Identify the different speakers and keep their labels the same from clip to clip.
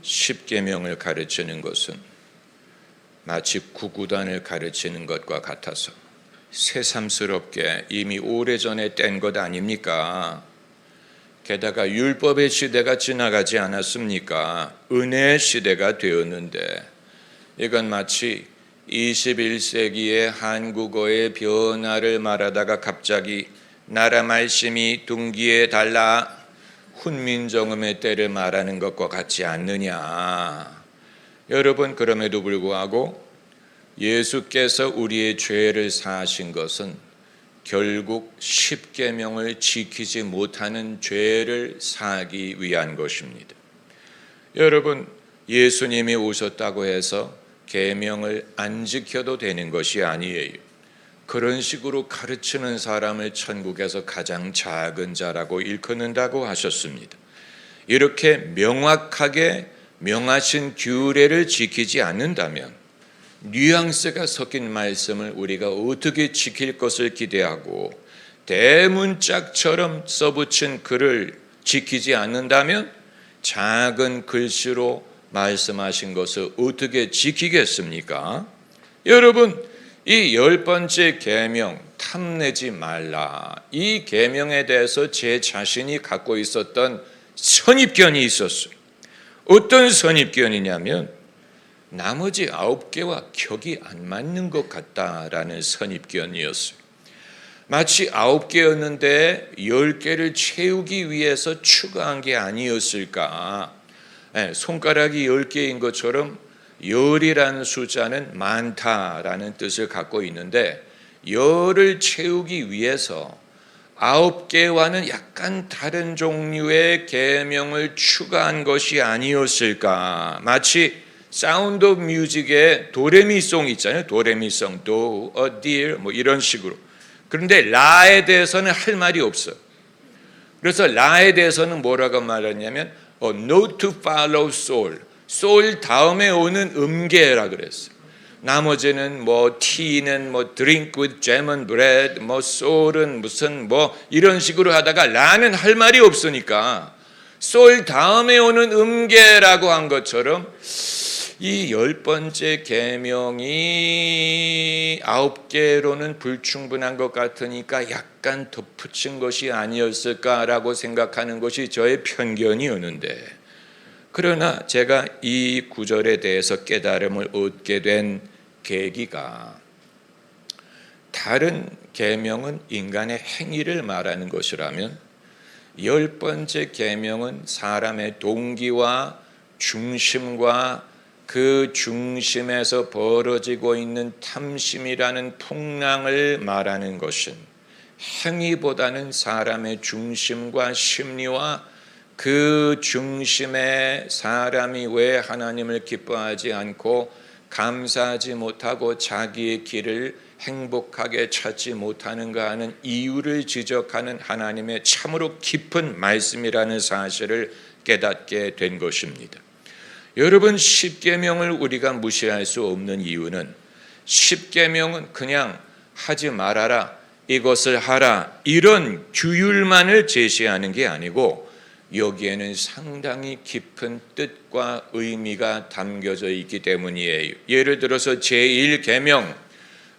Speaker 1: 십계명을 가르치는 것은 마치 구구단을 가르치는 것과 같아서 새삼스럽게 이미 오래전에 뗀 것 아닙니까? 게다가 율법의 시대가 지나가지 않았습니까? 은혜의 시대가 되었는데 이건 마치 21세기의 한국어의 변화를 말하다가 갑자기 나라 말씀이 둥기에 달라 훈민정음의 때를 말하는 것과 같지 않느냐. 여러분, 그럼에도 불구하고 예수께서 우리의 죄를 사하신 것은 결국 십계명을 지키지 못하는 죄를 사하기 위한 것입니다. 여러분, 예수님이 오셨다고 해서 계명을 안 지켜도 되는 것이 아니에요. 그런 식으로 가르치는 사람을 천국에서 가장 작은 자라고 일컫는다고 하셨습니다. 이렇게 명확하게 명하신 규례를 지키지 않는다면 뉘앙스가 섞인 말씀을 우리가 어떻게 지킬 것을 기대하고 대문짝처럼 써붙인 글을 지키지 않는다면 작은 글씨로 말씀하신 것을 어떻게 지키겠습니까? 여러분, 이 10번째 계명 탐내지 말라, 이 계명에 대해서 제 자신이 갖고 있었던 선입견이 있었어요. 어떤 선입견이냐면 나머지 9개와 격이 안 맞는 것 같다라는 선입견이었어요. 마치 9개였는데 10개를 채우기 위해서 추가한 게 아니었을까. 손가락이 10개인 것처럼 열이라는 숫자는 많다라는 뜻을 갖고 있는데 열을 채우기 위해서 9개와는 약간 다른 종류의 계명을 추가한 것이 아니었을까. 마치 사운드 오브 뮤직의 도레미송 있잖아요. 도레미송, 도, 딜 뭐 이런 식으로. 그런데 라에 대해서는 할 말이 없어요. 그래서 라에 대해서는 뭐라고 말했냐면 note to follow soul. soul 다음에 오는 음계라 그랬어요. 나머지는 뭐 tea는 뭐 drink with jam and bread, 뭐 soul은 무슨 뭐 이런 식으로 하다가 라는 할 말이 없으니까 soul 다음에 오는 음계라고 한 것처럼 이 10번째 계명이 9개로는 불충분한 것 같으니까 약간 덧붙인 것이 아니었을까라고 생각하는 것이 저의 편견이었는데, 그러나 제가 이 구절에 대해서 깨달음을 얻게 된 계기가 다른 계명은 인간의 행위를 말하는 것이라면 10번째 계명은 사람의 동기와 중심과 그 중심에서 벌어지고 있는 탐심이라는 풍랑을 말하는 것은 행위보다는 사람의 중심과 심리와 그 중심에 사람이 왜 하나님을 기뻐하지 않고 감사하지 못하고 자기의 길을 행복하게 찾지 못하는가 하는 이유를 지적하는 하나님의 참으로 깊은 말씀이라는 사실을 깨닫게 된 것입니다. 여러분, 십계명을 우리가 무시할 수 없는 이유는 십계명은 그냥 하지 말아라, 이것을 하라 이런 규율만을 제시하는 게 아니고 여기에는 상당히 깊은 뜻과 의미가 담겨져 있기 때문이에요. 예를 들어서 제1계명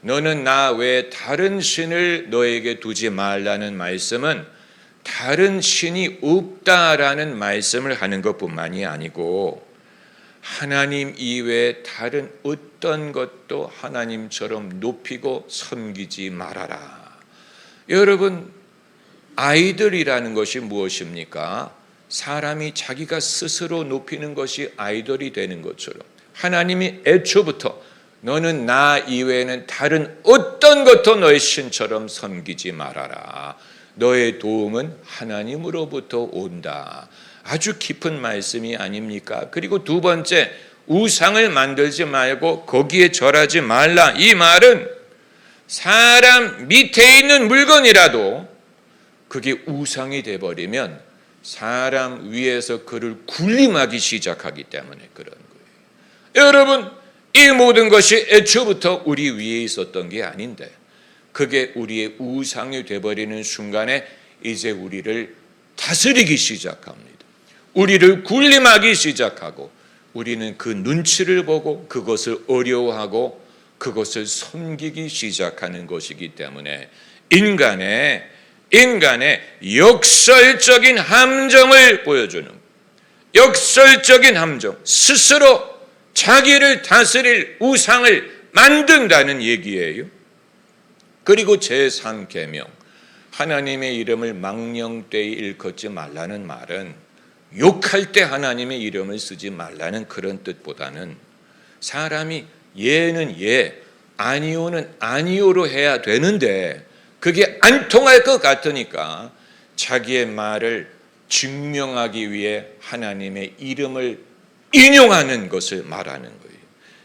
Speaker 1: 너는 나 외에 다른 신을 너에게 두지 말라는 말씀은 다른 신이 없다라는 말씀을 하는 것뿐만이 아니고 하나님 이외에 다른 어떤 것도 하나님처럼 높이고 섬기지 말아라. 여러분, 아이돌이라는 것이 무엇입니까? 사람이 자기가 스스로 높이는 것이 아이돌이 되는 것처럼 하나님이 애초부터 너는 나 이외에는 다른 어떤 것도 너의 신처럼 섬기지 말아라. 너의 도움은 하나님으로부터 온다. 아주 깊은 말씀이 아닙니까? 그리고 두 번째, 우상을 만들지 말고 거기에 절하지 말라. 이 말은 사람 밑에 있는 물건이라도 그게 우상이 돼버리면 사람 위에서 그를 군림하기 시작하기 때문에 그런 거예요. 여러분, 이 모든 것이 애초부터 우리 위에 있었던 게 아닌데 그게 우리의 우상이 돼버리는 순간에 이제 우리를 다스리기 시작합니다. 우리를 군림하기 시작하고 우리는 그 눈치를 보고 그것을 어려워하고 그것을 섬기기 시작하는 것이기 때문에 인간의 역설적인 함정을 보여주는, 역설적인 함정, 스스로 자기를 다스릴 우상을 만든다는 얘기예요. 그리고 제3계명, 하나님의 이름을 망령되이 일컫지 말라는 말은 욕할 때 하나님의 이름을 쓰지 말라는 그런 뜻보다는 사람이 예는 예, 아니오는 아니오로 해야 되는데 그게 안 통할 것 같으니까 자기의 말을 증명하기 위해 하나님의 이름을 인용하는 것을 말하는 거예요.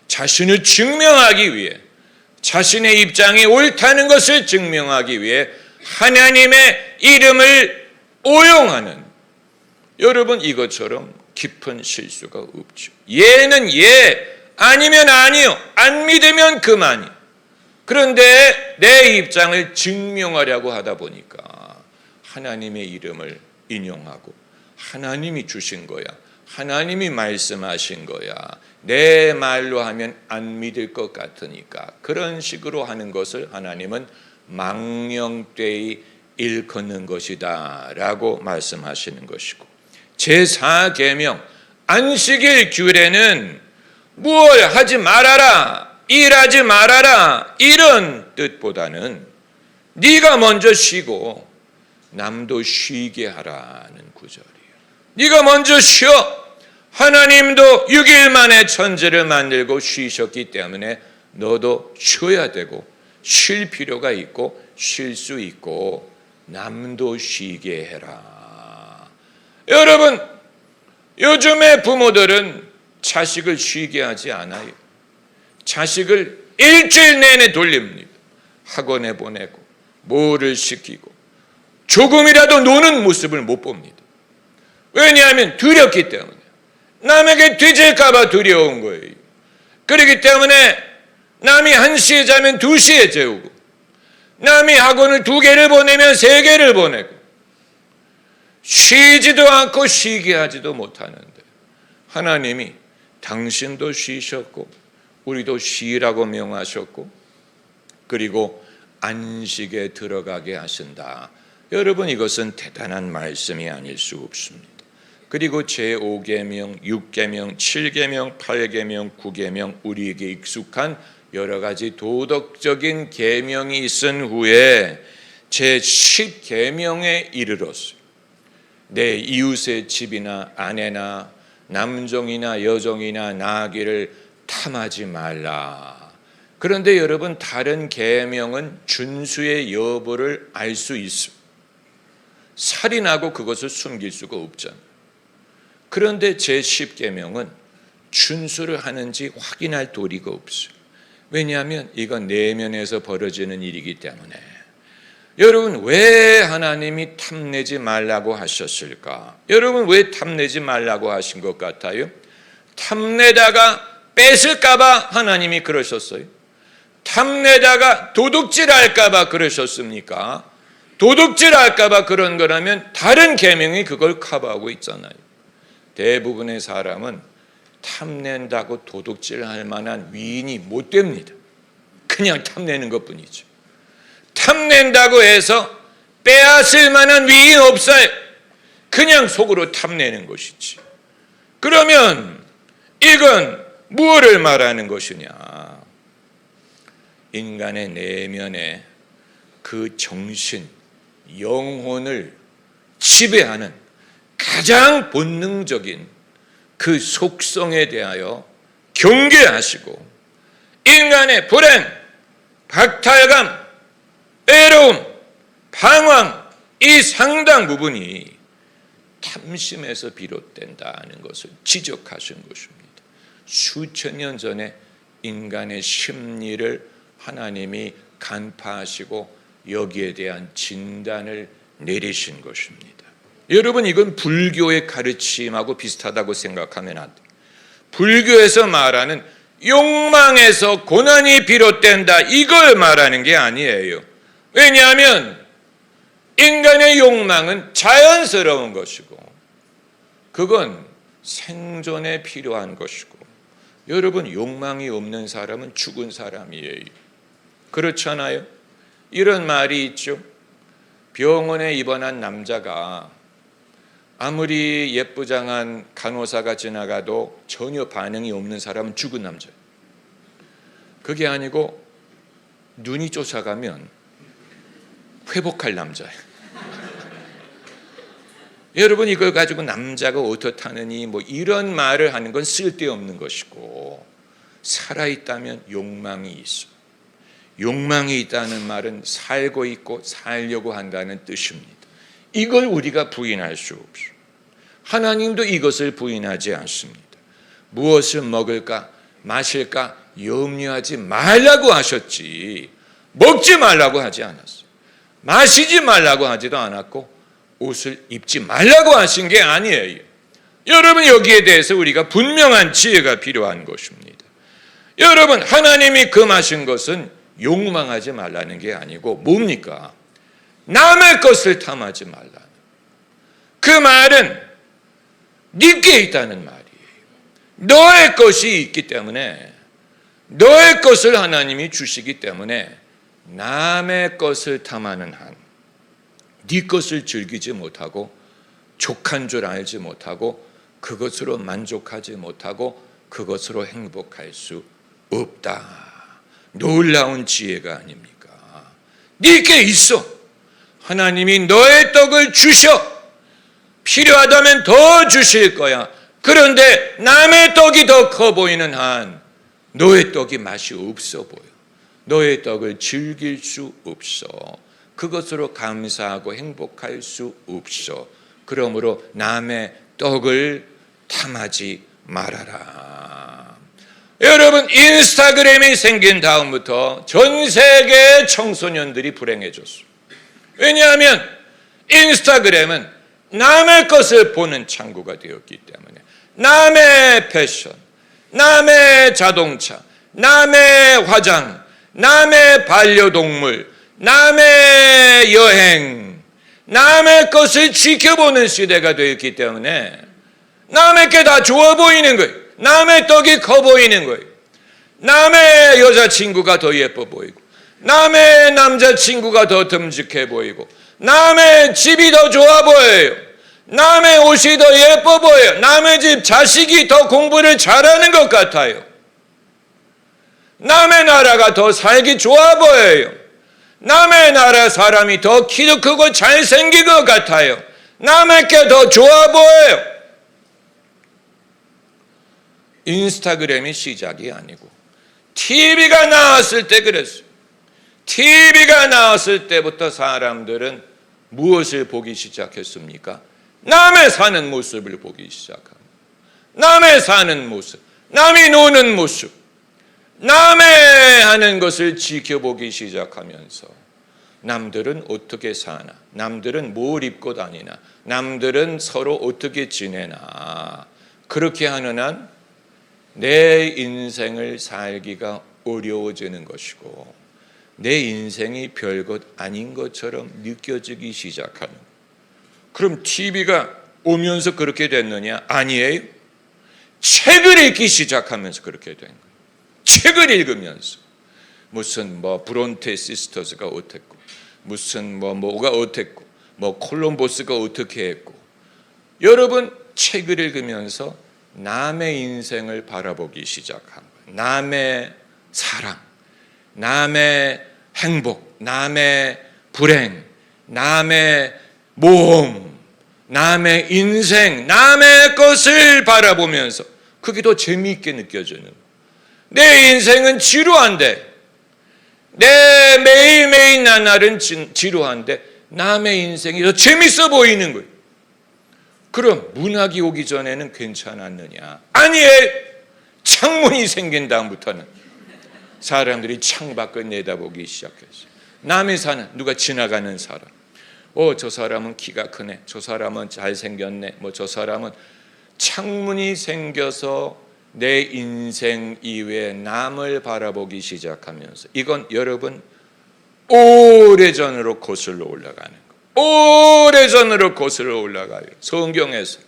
Speaker 1: 자신을 증명하기 위해, 자신의 입장이 옳다는 것을 증명하기 위해 하나님의 이름을 오용하는, 여러분 이것처럼 깊은 실수가 없죠. 예는 예, 아니면 아니요, 안 믿으면 그만이요. 그런데 내 입장을 증명하려고 하다 보니까 하나님의 이름을 인용하고 하나님이 주신 거야, 하나님이 말씀하신 거야, 내 말로 하면 안 믿을 것 같으니까 그런 식으로 하는 것을 하나님은 망령되이 일컫는 것이다 라고 말씀하시는 것이고, 제4계명 안식일 규례는 무엇 하지 말아라, 일하지 말아라 이런 뜻보다는 네가 먼저 쉬고 남도 쉬게 하라는 구절이에요. 네가 먼저 쉬어. 하나님도 6일 만에 천지를 만들고 쉬셨기 때문에 너도 쉬어야 되고 쉴 필요가 있고 쉴 수 있고 남도 쉬게 해라. 여러분, 요즘의 부모들은 자식을 쉬게 하지 않아요. 자식을 일주일 내내 돌립니다. 학원에 보내고 뭐를 시키고 조금이라도 노는 모습을 못 봅니다. 왜냐하면 두렵기 때문에, 남에게 뒤질까 봐 두려운 거예요. 그렇기 때문에 남이 1시에 자면 2시에 재우고, 남이 학원을 2개를 보내면 3개를 보내고, 쉬지도 않고 쉬게 하지도 못하는데 하나님이 당신도 쉬셨고 우리도 쉬라고 명하셨고 그리고 안식에 들어가게 하신다. 여러분, 이것은 대단한 말씀이 아닐 수 없습니다. 그리고 제5계명, 6계명, 7계명, 8계명, 9계명, 우리에게 익숙한 여러 가지 도덕적인 계명이 있은 후에 제10계명에 이르렀어요. 내 이웃의 집이나 아내나 남종이나 여종이나 나귀를 탐하지 말라. 그런데 여러분, 다른 계명은 준수의 여부를 알 수 있어요. 살인하고 그것을 숨길 수가 없잖아요. 그런데 제10계명은 준수를 하는지 확인할 도리가 없어요. 왜냐하면 이건 내면에서 벌어지는 일이기 때문에. 여러분, 왜 하나님이 탐내지 말라고 하셨을까? 여러분, 왜 탐내지 말라고 하신 것 같아요? 탐내다가 뺏을까 봐 하나님이 그러셨어요? 탐내다가 도둑질할까 봐 그러셨습니까? 도둑질할까 봐 그런 거라면 다른 계명이 그걸 커버하고 있잖아요. 대부분의 사람은 탐낸다고 도둑질할 만한 위인이 못 됩니다. 그냥 탐내는 것뿐이죠. 탐낸다고 해서 빼앗을 만한 위인 없어요. 그냥 속으로 탐내는 것이지. 그러면 이건 무엇을 말하는 것이냐? 인간의 내면에 그 정신, 영혼을 지배하는 가장 본능적인 그 속성에 대하여 경계하시고, 인간의 불행, 박탈감, 외로움, 방황, 이 상당 부분이 탐심에서 비롯된다는 것을 지적하신 것입니다. 수천 년 전에 인간의 심리를 하나님이 간파하시고 여기에 대한 진단을 내리신 것입니다. 여러분, 이건 불교의 가르침하고 비슷하다고 생각하면 안 돼요. 불교에서 말하는 욕망에서 고난이 비롯된다, 이걸 말하는 게 아니에요. 왜냐하면 인간의 욕망은 자연스러운 것이고 그건 생존에 필요한 것이고, 여러분 욕망이 없는 사람은 죽은 사람이에요. 그렇잖아요. 이런 말이 있죠. 병원에 입원한 남자가 아무리 예쁘장한 간호사가 지나가도 전혀 반응이 없는 사람은 죽은 남자예요. 그게 아니고 눈이 쫓아가면 회복할 남자예요. 여러분, 이걸 가지고 남자가 어떻다느니 뭐 이런 말을 하는 건 쓸데없는 것이고, 살아있다면 욕망이 있어. 욕망이 있다는 말은 살고 있고 살려고 한다는 뜻입니다. 이걸 우리가 부인할 수 없어. 하나님도 이것을 부인하지 않습니다. 무엇을 먹을까 마실까 염려하지 말라고 하셨지, 먹지 말라고 하지 않았어요. 마시지 말라고 하지도 않았고 옷을 입지 말라고 하신 게 아니에요. 여러분, 여기에 대해서 우리가 분명한 지혜가 필요한 것입니다. 여러분, 하나님이 금하신 것은 욕망하지 말라는 게 아니고 뭡니까? 남의 것을 탐하지 말라는, 그 말은 네게 있다는 말이에요. 너의 것이 있기 때문에, 너의 것을 하나님이 주시기 때문에 남의 것을 탐하는 한 네 것을 즐기지 못하고, 족한 줄 알지 못하고, 그것으로 만족하지 못하고 그것으로 행복할 수 없다. 놀라운 지혜가 아닙니까? 네게 있어. 하나님이 너의 떡을 주셔. 필요하다면 더 주실 거야. 그런데 남의 떡이 더 커 보이는 한 너의 떡이 맛이 없어 보여. 너의 떡을 즐길 수 없어. 그것으로 감사하고 행복할 수 없어. 그러므로 남의 떡을 탐하지 말아라. 여러분, 인스타그램이 생긴 다음부터 전 세계 청소년들이 불행해졌어요. 왜냐하면 인스타그램은 남의 것을 보는 창구가 되었기 때문에, 남의 패션, 남의 자동차, 남의 화장, 남의 반려동물, 남의 여행, 남의 것을 지켜보는 시대가 되었기 때문에 남의 게 다 좋아 보이는 거예요. 남의 떡이 커 보이는 거예요. 남의 여자친구가 더 예뻐 보이고, 남의 남자친구가 더 듬직해 보이고, 남의 집이 더 좋아 보여요. 남의 옷이 더 예뻐 보여요. 남의 집 자식이 더 공부를 잘하는 것 같아요. 남의 나라가 더 살기 좋아 보여요. 남의 나라 사람이 더 키도 크고 잘생긴 것 같아요. 남의 게 더 좋아 보여요. 인스타그램이 시작이 아니고 TV가 나왔을 때 그랬어요. TV가 나왔을 때부터 사람들은 무엇을 보기 시작했습니까? 남의 사는 모습을 보기 시작합니다. 남의 사는 모습, 남이 노는 모습, 남의 하는 것을 지켜보기 시작하면서 남들은 어떻게 사나, 남들은 뭘 입고 다니나, 남들은 서로 어떻게 지내나, 그렇게 하는 한 내 인생을 살기가 어려워지는 것이고, 내 인생이 별것 아닌 것처럼 느껴지기 시작하는. 그럼 TV가 오면서 그렇게 됐느냐? 아니에요. 책을 읽기 시작하면서 그렇게 된 거예요. 책을 읽으면서 무슨 브론테 시스터즈가 어땠고, 무슨 뭐가 어땠고, 콜럼버스가 어떻게 했고. 여러분, 책을 읽으면서 남의 인생을 바라보기 시작한 거예요. 남의 사랑, 남의 행복, 남의 불행, 남의 모험, 남의 인생, 남의 것을 바라보면서 그게 더 재미있게 느껴지는 거예요. 내 인생은 지루한데, 내 매일매일 나날은 지루한데 남의 인생이 더 재밌어 보이는 거예요. 그럼 문학이 오기 전에는 괜찮았느냐? 아니에요. 창문이 생긴 다음부터는 사람들이 창밖을 내다보기 시작했어요. 남이 사는, 누가 지나가는 사람, 저 사람은 키가 크네, 저 사람은 잘생겼네, 저 사람은. 창문이 생겨서 내 인생 이외에 남을 바라보기 시작하면서, 이건 여러분 오래전으로 거슬러 올라가는 거예요. 오래전으로 거슬러 올라가요. 성경에서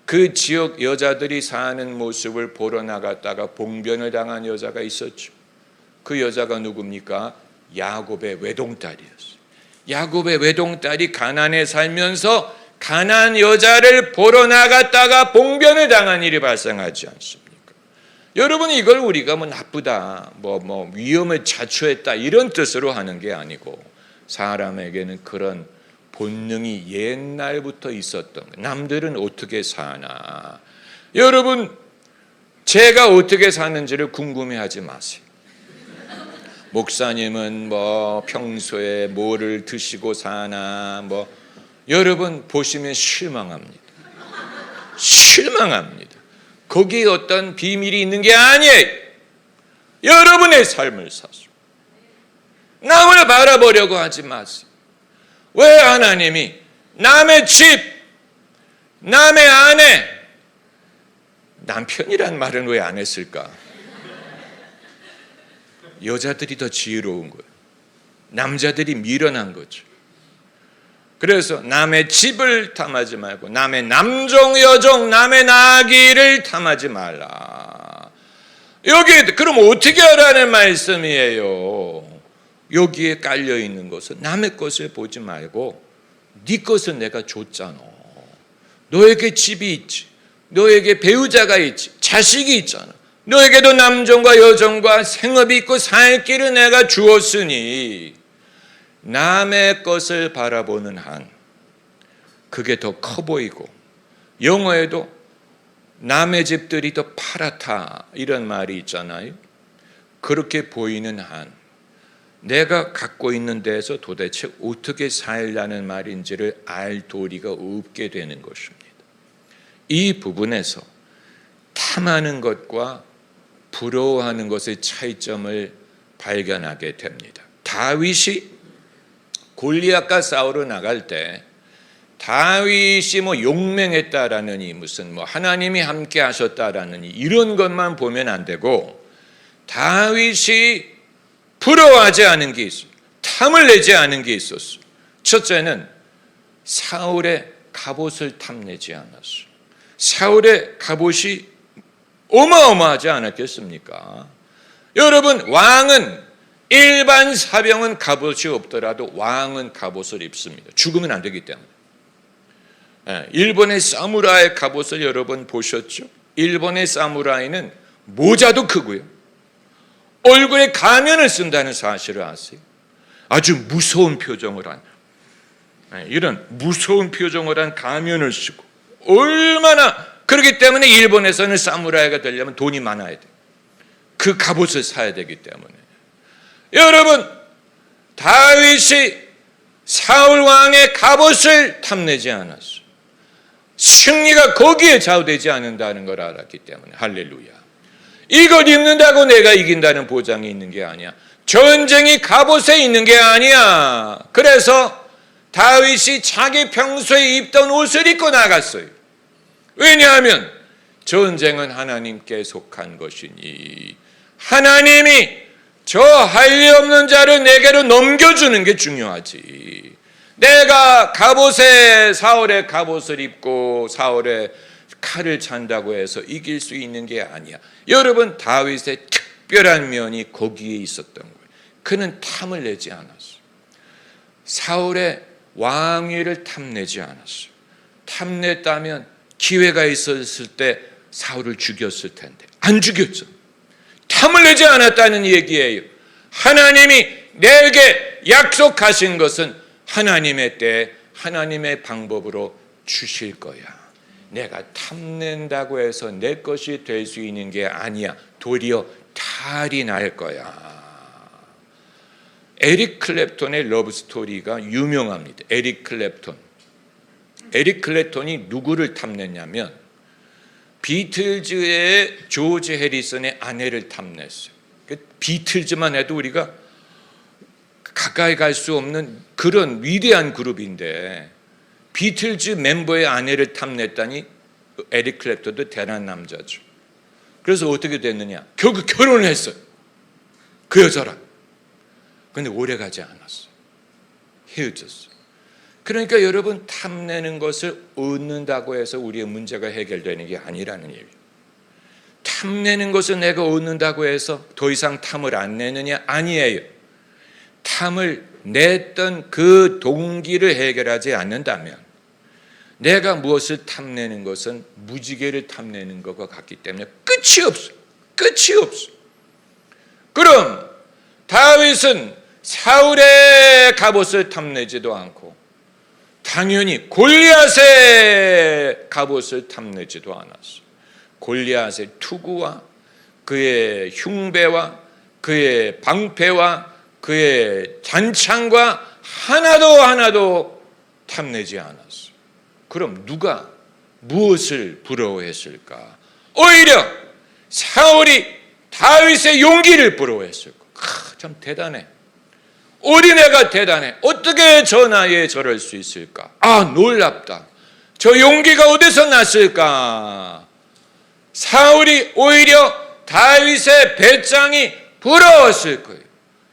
Speaker 1: 그 지역 여자들이 사는 모습을 보러 나갔다가 봉변을 당한 여자가 있었죠. 그 여자가 누굽니까? 야곱의 외동딸이었어요. 야곱의 외동딸이 가나안에 살면서 가나안 여자를 보러 나갔다가 봉변을 당한 일이 발생하지 않습니까? 여러분, 이걸 우리가 뭐 나쁘다, 위험을 자초했다 이런 뜻으로 하는 게 아니고, 사람에게는 그런 본능이 옛날부터 있었던 거예요. 남들은 어떻게 사나? 여러분, 제가 어떻게 사는지를 궁금해하지 마세요. 목사님은 평소에 뭐를 드시고 사나, 여러분 보시면 실망합니다. 실망합니다. 거기에 어떤 비밀이 있는 게 아니에요. 여러분의 삶을 사세요. 남을 바라보려고 하지 마세요. 왜 하나님이 남의 집, 남의 아내, 남편이란 말은 왜 안 했을까? 여자들이 더 지혜로운 거예요. 남자들이 미련한 거죠. 그래서 남의 집을 탐하지 말고 남의 남종 여종, 남의 나귀를 탐하지 말라. 여기에 그럼 어떻게 하라는 말씀이에요? 여기에 깔려 있는 것은 남의 것을 보지 말고 네 것은 내가 줬잖아. 너에게 집이 있지, 너에게 배우자가 있지, 자식이 있잖아. 너에게도 남종과 여종과 생업이 있고 살 길을 내가 주었으니 남의 것을 바라보는 한 그게 더 커 보이고, 영어에도 남의 집들이 더 파랗다 이런 말이 있잖아요. 그렇게 보이는 한 내가 갖고 있는 데에서 도대체 어떻게 살라는 말인지를 알 도리가 없게 되는 것입니다. 이 부분에서 탐하는 것과 부러워하는 것의 차이점을 발견하게 됩니다. 다윗이 골리앗과 싸우러 나갈 때 다윗이 용맹했다라느니 무슨 하나님이 함께 하셨다라느니 이런 것만 보면 안 되고, 다윗이 부러워하지 않은 게 있어요. 탐을 내지 않은 게 있었어요. 첫째는 사울의 갑옷을 탐내지 않았어요. 사울의 갑옷이 어마어마하지 않았겠습니까? 여러분, 왕은, 일반 사병은 갑옷이 없더라도 왕은 갑옷을 입습니다. 죽으면 안 되기 때문에. 일본의 사무라이 갑옷을 여러분 보셨죠? 일본의 사무라이는 모자도 크고요, 얼굴에 가면을 쓴다는 사실을 아세요? 아주 무서운 표정을 한, 이런 무서운 표정을 한 가면을 쓰고, 얼마나, 그렇기 때문에 일본에서는 사무라이가 되려면 돈이 많아야 돼. 그 갑옷을 사야 되기 때문에. 여러분, 다윗이 사울 왕의 갑옷을 탐내지 않았어. 승리가 거기에 좌우되지 않는다는 걸 알았기 때문에. 할렐루야. 이걸 입는다고 내가 이긴다는 보장이 있는 게 아니야. 전쟁이 갑옷에 있는 게 아니야. 그래서 다윗이 자기 평소에 입던 옷을 입고 나갔어요. 왜냐하면 전쟁은 하나님께 속한 것이니 하나님이 저 할 리 없는 자를 내게로 넘겨주는 게 중요하지. 내가 갑옷에 사울의 갑옷을 입고 사울의 칼을 찬다고 해서 이길 수 있는 게 아니야. 여러분, 다윗의 특별한 면이 거기에 있었던 거예요. 그는 탐을 내지 않았어요. 사울의 왕위를 탐내지 않았어요. 탐냈다면 기회가 있었을 때 사울을 죽였을 텐데 안 죽였죠. 탐을 내지 않았다는 얘기예요. 하나님이 내게 약속하신 것은 하나님의 때에 하나님의 방법으로 주실 거야. 내가 탐낸다고 해서 내 것이 될 수 있는 게 아니야. 도리어 탈이 날 거야. 에릭 클랩톤의 러브 스토리가 유명합니다. 에릭 클랩톤이 누구를 탐냈냐면 비틀즈의 조지 해리슨의 아내를 탐냈어요. 비틀즈만 해도 우리가 가까이 갈 수 없는 그런 위대한 그룹인데 비틀즈 멤버의 아내를 탐냈다니 에릭 클랩턴도 대단한 남자죠. 그래서 어떻게 됐느냐? 결국 결혼을 했어요. 그 여자랑. 근데 오래 가지 않았어요. 헤어졌어요. 그러니까 여러분, 탐내는 것을 얻는다고 해서 우리의 문제가 해결되는 게 아니라는 얘기예요. 탐내는 것을 내가 얻는다고 해서 더 이상 탐을 안 내느냐? 아니에요. 탐을 냈던 그 동기를 해결하지 않는다면 내가 무엇을 탐내는 것은 무지개를 탐내는 것과 같기 때문에 끝이 없어요. 끝이 없어요. 그럼 다윗은 사울의 갑옷을 탐내지도 않고 당연히 골리앗의 갑옷을 탐내지도 않았어요. 골리앗의 투구와 그의 흉배와 그의 방패와 그의 잔창과 하나도 탐내지 않았어요. 그럼 누가 무엇을 부러워했을까? 오히려 사울이 다윗의 용기를 부러워했을까? 참 대단해. 어린애가 대단해. 어떻게 저 나이에 저럴 수 있을까? 놀랍다. 저 용기가 어디서 났을까? 사울이 오히려 다윗의 배짱이 부러웠을 거예요.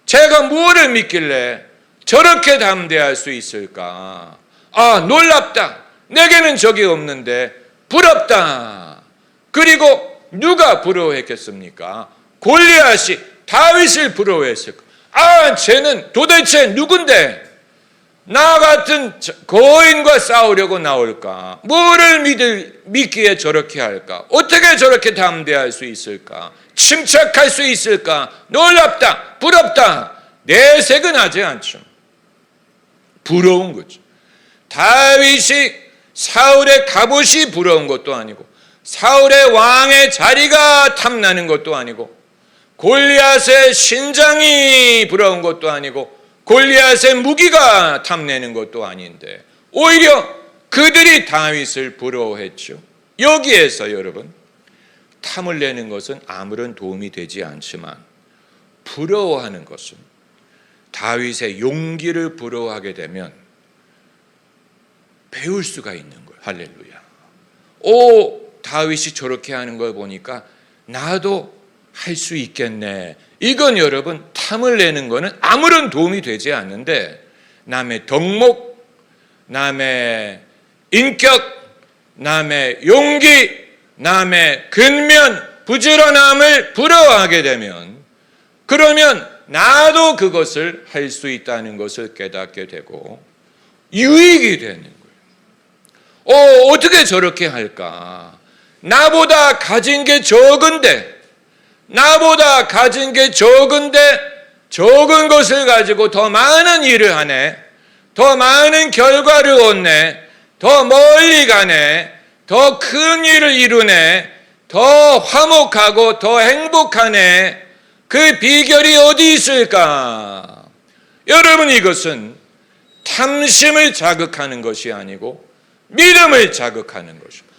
Speaker 1: 제가 무엇을 믿길래 저렇게 담대할 수 있을까? 놀랍다. 내게는 적이 없는데 부럽다. 그리고 누가 부러워했겠습니까? 골리앗이 다윗을 부러워했을 거예요. 쟤는 도대체 누군데 나 같은 거인과 싸우려고 나올까? 뭐를 믿기에 저렇게 할까? 어떻게 저렇게 담대할 수 있을까? 침착할 수 있을까? 놀랍다, 부럽다. 내색은 하지 않죠. 부러운 거죠. 다윗이 사울의 갑옷이 부러운 것도 아니고 사울의 왕의 자리가 탐나는 것도 아니고 골리앗의 신장이 부러운 것도 아니고 골리앗의 무기가 탐내는 것도 아닌데 오히려 그들이 다윗을 부러워했죠. 여기에서 여러분, 탐을 내는 것은 아무런 도움이 되지 않지만 부러워하는 것은 다윗의 용기를 부러워하게 되면 배울 수가 있는 거예요. 할렐루야. 다윗이 저렇게 하는 걸 보니까 나도 할 수 있겠네. 이건 여러분, 탐을 내는 거는 아무런 도움이 되지 않는데 남의 덕목, 남의 인격, 남의 용기, 남의 근면, 부지런함을 부러워하게 되면 그러면 나도 그것을 할 수 있다는 것을 깨닫게 되고 유익이 되는 거예요. 어떻게 저렇게 할까? 나보다 가진 게 적은데 적은 것을 가지고 더 많은 일을 하네. 더 많은 결과를 얻네. 더 멀리 가네. 더 큰 일을 이루네. 더 화목하고 더 행복하네. 그 비결이 어디 있을까? 여러분, 이것은 탐심을 자극하는 것이 아니고 믿음을 자극하는 것입니다.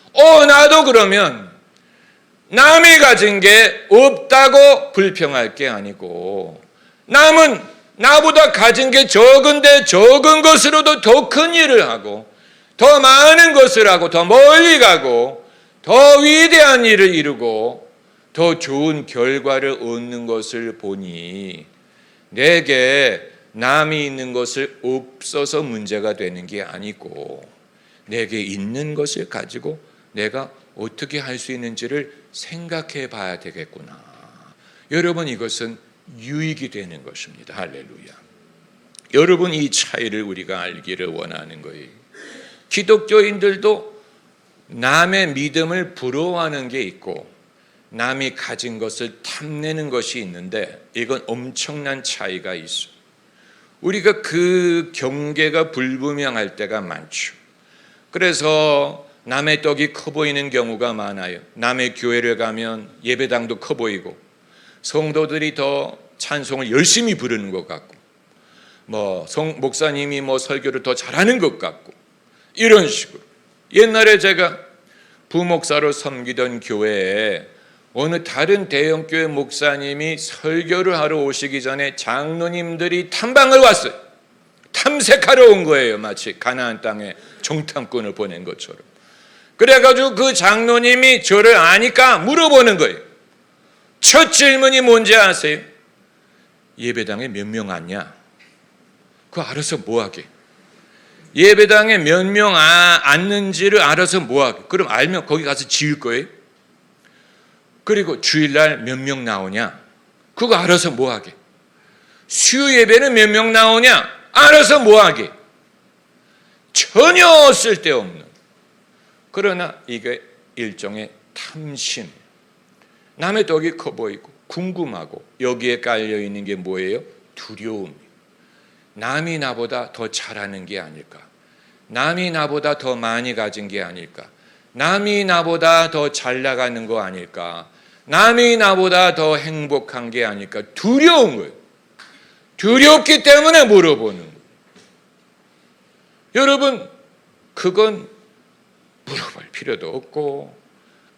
Speaker 1: 나도 그러면 남이 가진 게 없다고 불평할 게 아니고 남은 나보다 가진 게 적은데 적은 것으로도 더 큰 일을 하고 더 많은 것을 하고 더 멀리 가고 더 위대한 일을 이루고 더 좋은 결과를 얻는 것을 보니 내게 남이 있는 것을 없어서 문제가 되는 게 아니고 내게 있는 것을 가지고 내가 어떻게 할 수 있는지를 생각해 봐야 되겠구나. 여러분, 이것은 유익이 되는 것입니다. 할렐루야. 여러분, 이 차이를 우리가 알기를 원하는 거예요. 기독교인들도 남의 믿음을 부러워하는 게 있고 남이 가진 것을 탐내는 것이 있는데 이건 엄청난 차이가 있어요. 우리가 그 경계가 불분명할 때가 많죠. 그래서 남의 떡이 커 보이는 경우가 많아요. 남의 교회를 가면 예배당도 커 보이고 성도들이 더 찬송을 열심히 부르는 것 같고 목사님이 설교를 더 잘하는 것 같고 이런 식으로. 옛날에 제가 부목사로 섬기던 교회에 어느 다른 대형교회 목사님이 설교를 하러 오시기 전에 장로님들이 탐방을 왔어요. 탐색하러 온 거예요. 마치 가나안 땅에 정탐꾼을 보낸 것처럼. 그래가지고 그 장로님이 저를 아니까 물어보는 거예요. 첫 질문이 뭔지 아세요? 예배당에 몇 명 왔냐? 그거 알아서 뭐하게? 예배당에 몇 명 앉는지를 알아서 뭐하게? 그럼 알면 거기 가서 지을 거예요? 그리고 주일날 몇 명 나오냐? 그거 알아서 뭐하게? 수요 예배는 몇 명 나오냐? 알아서 뭐하게? 전혀 쓸데없는. 그러나 이게 일종의 탐심. 남의 떡이 커 보이고 궁금하고 여기에 깔려 있는 게 뭐예요? 두려움. 남이 나보다 더 잘하는 게 아닐까? 남이 나보다 더 많이 가진 게 아닐까? 남이 나보다 더 잘 나가는 거 아닐까? 남이 나보다 더 행복한 게 아닐까? 두려운 거예요. 두렵기 때문에 물어보는 거예요. 여러분, 그건 물어볼 필요도 없고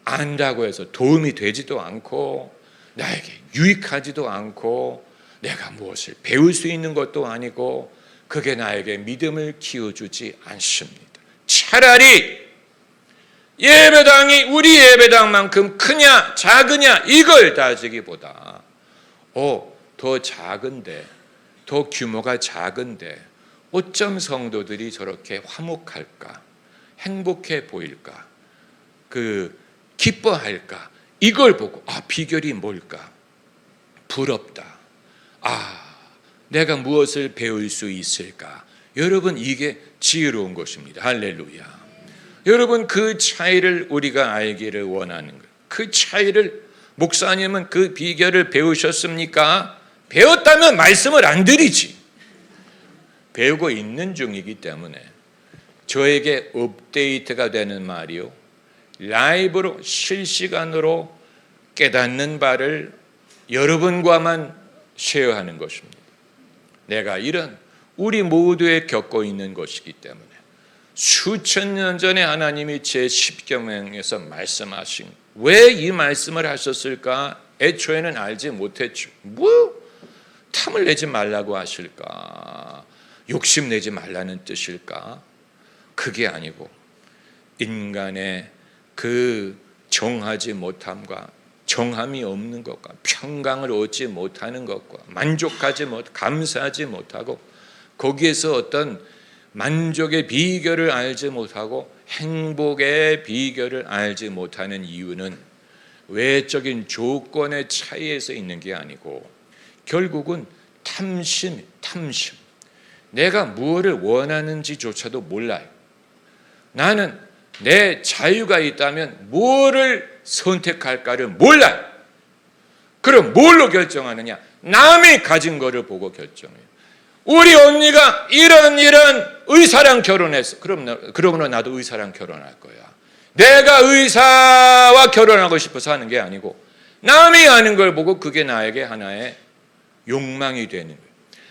Speaker 1: 안다고 해서 도움이 되지도 않고 나에게 유익하지도 않고 내가 무엇을 배울 수 있는 것도 아니고 그게 나에게 믿음을 키워주지 않습니다. 차라리 예배당이 우리 예배당만큼 크냐 작으냐 이걸 따지기보다 더 작은데, 더 규모가 작은데 어쩜 성도들이 저렇게 화목할까, 행복해 보일까, 기뻐할까, 이걸 보고 비결이 뭘까? 부럽다. 내가 무엇을 배울 수 있을까? 여러분, 이게 지혜로운 것입니다. 할렐루야. 여러분, 그 차이를 우리가 알기를 원하는 거예요. 그 차이를, 목사님은 그 비결을 배우셨습니까? 배웠다면 말씀을 안 드리지. 배우고 있는 중이기 때문에 저에게 업데이트가 되는 말이요, 라이브로 실시간으로 깨닫는 바를 여러분과만 쉐어하는 것입니다. 내가 이런 우리 모두에 겪고 있는 것이기 때문에 수천 년 전에 하나님이 제 십계명에서 말씀하신, 왜 이 말씀을 하셨을까? 애초에는 알지 못했죠. 탐을 내지 말라고 하실까? 욕심내지 말라는 뜻일까? 그게 아니고 인간의 그 정하지 못함과 정함이 없는 것과 평강을 얻지 못하는 것과 감사하지 못하고 거기에서 어떤 만족의 비결을 알지 못하고 행복의 비결을 알지 못하는 이유는 외적인 조건의 차이에서 있는 게 아니고 결국은 탐심. 내가 무엇을 원하는지조차도 몰라요. 나는 내 자유가 있다면 무엇을 선택할까를 몰라요. 그럼 뭘로 결정하느냐? 남이 가진 거를 보고 결정해요. 우리 언니가 이런 의사랑 결혼했어. 그러면 나도 의사랑 결혼할 거야. 내가 의사와 결혼하고 싶어서 하는 게 아니고 남이 하는 걸 보고 그게 나에게 하나의 욕망이 되는 거예요.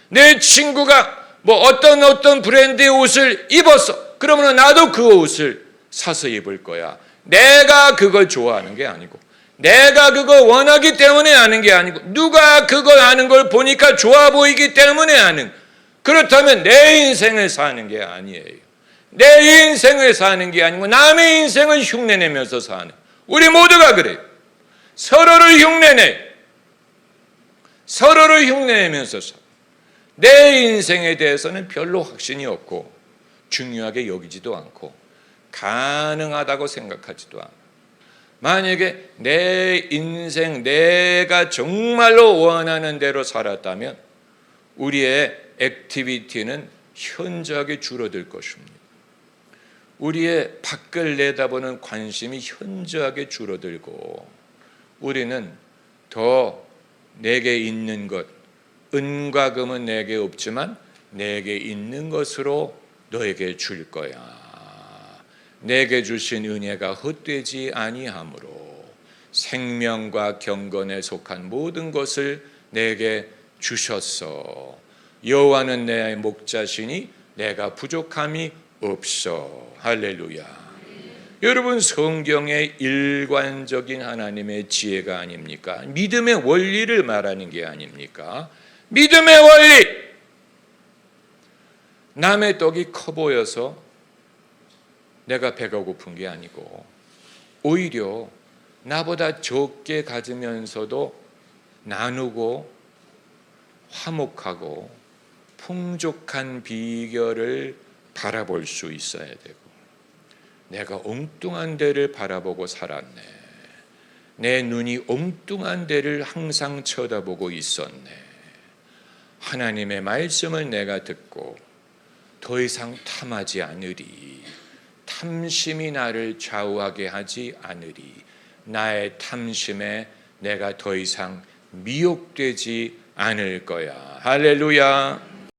Speaker 1: 내 친구가 어떤 브랜드의 옷을 입었어. 그러면 나도 그 옷을 사서 입을 거야. 내가 그걸 좋아하는 게 아니고, 내가 그걸 원하기 때문에 하는 게 아니고, 누가 그걸 하는 걸 보니까 좋아 보이기 때문에 하는. 그렇다면 내 인생을 사는 게 아니에요. 내 인생을 사는 게 아니고 남의 인생을 흉내내면서 사는. 우리 모두가 그래요. 서로를 흉내내면서 사. 내 인생에 대해서는 별로 확신이 없고 중요하게 여기지도 않고 가능하다고 생각하지도 않아. 만약에 내 인생 내가 정말로 원하는 대로 살았다면 우리의 액티비티는 현저하게 줄어들 것입니다. 우리의 밖을 내다보는 관심이 현저하게 줄어들고 우리는 더 내게 있는 것, 은과 금은 내게 없지만 내게 있는 것으로 너에게 줄 거야. 내게 주신 은혜가 헛되지 아니하므로 생명과 경건에 속한 모든 것을 내게 주셨어. 여호와는 내 목자시니 내가 부족함이 없어. 할렐루야. 여러분, 성경의 일관적인 하나님의 지혜가 아닙니까? 믿음의 원리를 말하는 게 아닙니까? 믿음의 원리. 남의 떡이 커 보여서 내가 배가 고픈 게 아니고 오히려 나보다 적게 가지면서도 나누고 화목하고 풍족한 비결을 바라볼 수 있어야 되고, 내가 엉뚱한 데를 바라보고 살았네, 내 눈이 엉뚱한 데를 항상 쳐다보고 있었네, 하나님의 말씀을 내가 듣고 더 이상 탐하지 않으리, 탐심이 나를 좌우하게 하지 않으리, 나의 탐심에 내가 더 이상 미혹되지 않을 거야. 할렐루야.